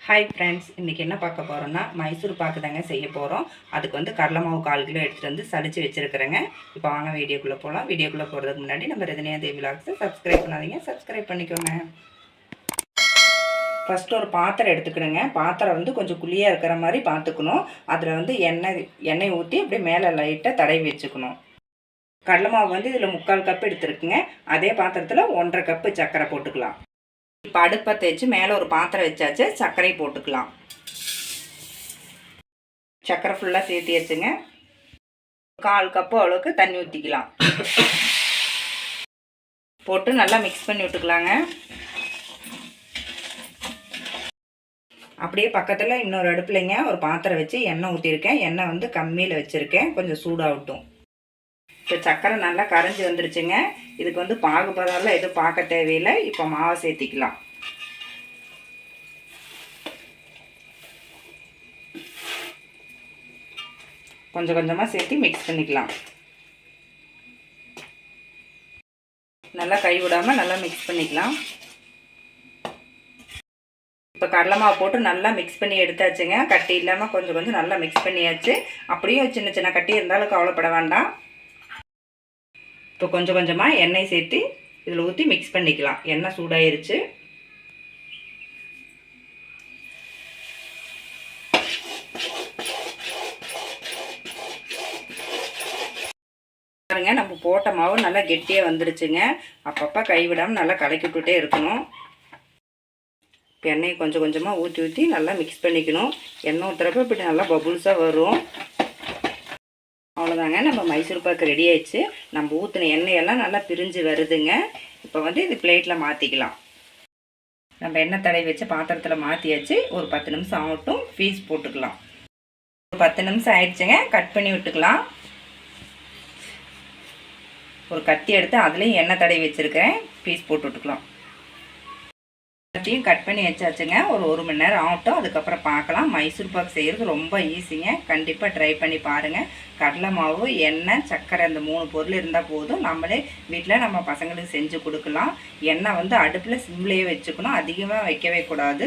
Hi friends, இன்றைக்கி என்ன பார்க்க போகிறோன்னா மைசூர் பாக்கு தாங்க செய்ய போகிறோம். அதுக்கு வந்து கடலை மாவு 1/4 கிலோ எடுத்துகிட்டு வந்து சளிச்சு வச்சுருக்கிறேங்க. இப்போ வாங்க வீடியோக்குள்ளே போகலாம். வீடியோக்குள்ளே போகிறதுக்கு முன்னாடி நம்ம ரஜினியா தேவி விலாக்ஸை சப்ஸ்கிரைப் பண்ணாதீங்க, சப்ஸ்கிரைப் பண்ணிக்கோங்க. ஃபஸ்ட்டு ஒரு பாத்திரம் எடுத்துக்கணுங்க. பாத்திரம் வந்து கொஞ்சம் குழியாக இருக்கிற மாதிரி பார்த்துக்கணும். அதில் வந்து எண்ணெய் ஊற்றி அப்படியே மேலே லைட்டாக தடவி வச்சுக்கணும். கடலை மாவு வந்து இதில் 3/4 கப் எடுத்துருக்குங்க. அதே பாத்திரத்தில் 1/2 கப்பு சர்க்கரை போட்டுக்கலாம். இப்போ அடுப்பை தேய்ச்சி மேலே ஒரு பாத்திரம் வச்சாச்சு. சர்க்கரை போட்டுக்கலாம். சர்க்கரை ஃபுல்லாக சேர்த்தியாச்சுங்க. 1/4 கப்பு அளவுக்கு தண்ணி ஊற்றிக்கலாம். போட்டு நல்லா மிக்ஸ் பண்ணி விட்டுக்கலாங்க. அப்படியே பக்கத்தில் இன்னொரு அடுப்புலைங்க ஒரு பாத்திரம் வச்சு எண்ணெய் ஊற்றிருக்கேன். எண்ணெய் வந்து கம்மியில் வச்சுருக்கேன், கொஞ்சம் சூடாகட்டும். இப்போ சர்க்கரை நல்லா கரைஞ்சி வந்துருச்சுங்க. இதுக்கு வந்து பாகுபதம்லாம் எதுவும் பார்க்க தேவையில்லை. இப்போ மாவை சேர்த்திக்கலாம். கொஞ்சம் கொஞ்சமாக சேர்த்து மிக்ஸ் பண்ணிக்கலாம். நல்லா கை விடாமல் நல்லா மிக்ஸ் பண்ணிக்கலாம். இப்போ கடலை மாவு போட்டு நல்லா மிக்ஸ் பண்ணி எடுத்தாச்சுங்க. கட்டி இல்லாமல் கொஞ்சம் கொஞ்சம் நல்லா மிக்ஸ் பண்ணியாச்சு. அப்படியும் சின்ன சின்ன கட்டி இருந்தாலும் கவலைப்பட வேண்டாம். இப்போ கொஞ்சம் கொஞ்சமாக எண்ணெய் சேர்த்து இதில் ஊற்றி மிக்ஸ் பண்ணிக்கலாம். எண்ணெய் சூடாயிருச்சு. பாருங்க, நம்ம போட்ட மாவு நல்லா கெட்டியாக வந்துருச்சுங்க. அப்பப்போ கைவிடாமல் நல்லா கலக்கி விட்டுட்டே இருக்கணும். இப்போ எண்ணெயை கொஞ்சம் கொஞ்சமாக ஊற்றி நல்லா மிக்ஸ் பண்ணிக்கணும். எண்ணெய் ஊற்றுறப்ப இப்படி நல்லா பபுள்ஸாக வரும். அவ்வளோதாங்க, நம்ம மைசூர் பாக்கு ரெடி ஆயிடுச்சு. நம்ம ஊற்றின எண்ணெயெல்லாம் நல்லா பிரிஞ்சு வருதுங்க. இப்போ வந்து இது பிளேட்டில் மாற்றிக்கலாம். நம்ம எண்ணெய் தடவி வச்சு பாத்திரத்தில் மாற்றியாச்சு. ஒரு 10 நிமிஷம் ஆகட்டும். பீஸ் போட்டுக்கலாம். ஒரு 10 நிமிஷம் ஆயிடுச்சுங்க. கட் பண்ணி விட்டுக்கலாம். ஒரு கத்தி எடுத்து அதுலேயும் எண்ணெய் தடவி வச்சுருக்கேன். பீஸ் போட்டு விட்டுக்கலாம். கத்தியும் கட் பண்ணி வச்சாச்சுங்க. ஒரு 1 மணி நேரம் ஆகட்டும். அதுக்கப்புறம் பார்க்கலாம். மைசூர் பாக்கு செய்கிறது ரொம்ப ஈஸிங்க. கண்டிப்பாக ட்ரை பண்ணி பாருங்கள். கடலை மாவு, எண்ணெய், சர்க்கரை இந்த 3 பொருள் இருந்தால் போதும். நம்மளே வீட்டில் நம்ம பசங்களுக்கு செஞ்சு கொடுக்கலாம். எண்ணெய் வந்து அடுப்பில் சிம்லேயே வச்சுக்கணும், அதிகமாக வைக்கவே கூடாது.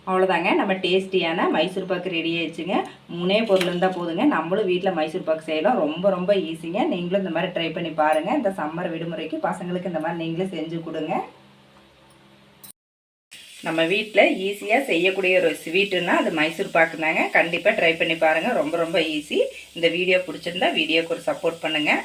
அவ்வளோதாங்க, நம்ம டேஸ்டியான மைசூர் பாக்கு ரெடி ஆயிடுச்சுங்க. 3 பொருள் இருந்தால் போதுங்க. நம்மளும் வீட்டில் மைசூர் பாக்கு செய்யலாம். ரொம்ப ரொம்ப ஈஸிங்க. நீங்களும் இந்த மாதிரி ட்ரை பண்ணி பாருங்கள். இந்த சம்மர் விடுமுறைக்கு பசங்களுக்கு இந்த மாதிரி நீங்களும் செஞ்சு கொடுங்க. நம்ம வீட்டில் ஈஸியாக செய்யக்கூடிய ஒரு ஸ்வீட்டுன்னா அது மைசூர் பாக்கு தாங்க. கண்டிப்பாக ட்ரை பண்ணி பாருங்கள். ரொம்ப ரொம்ப ஈஸி. இந்த வீடியோ பிடிச்சிருந்தா வீடியோக்கு ஒரு சப்போர்ட் பண்ணுங்கள்.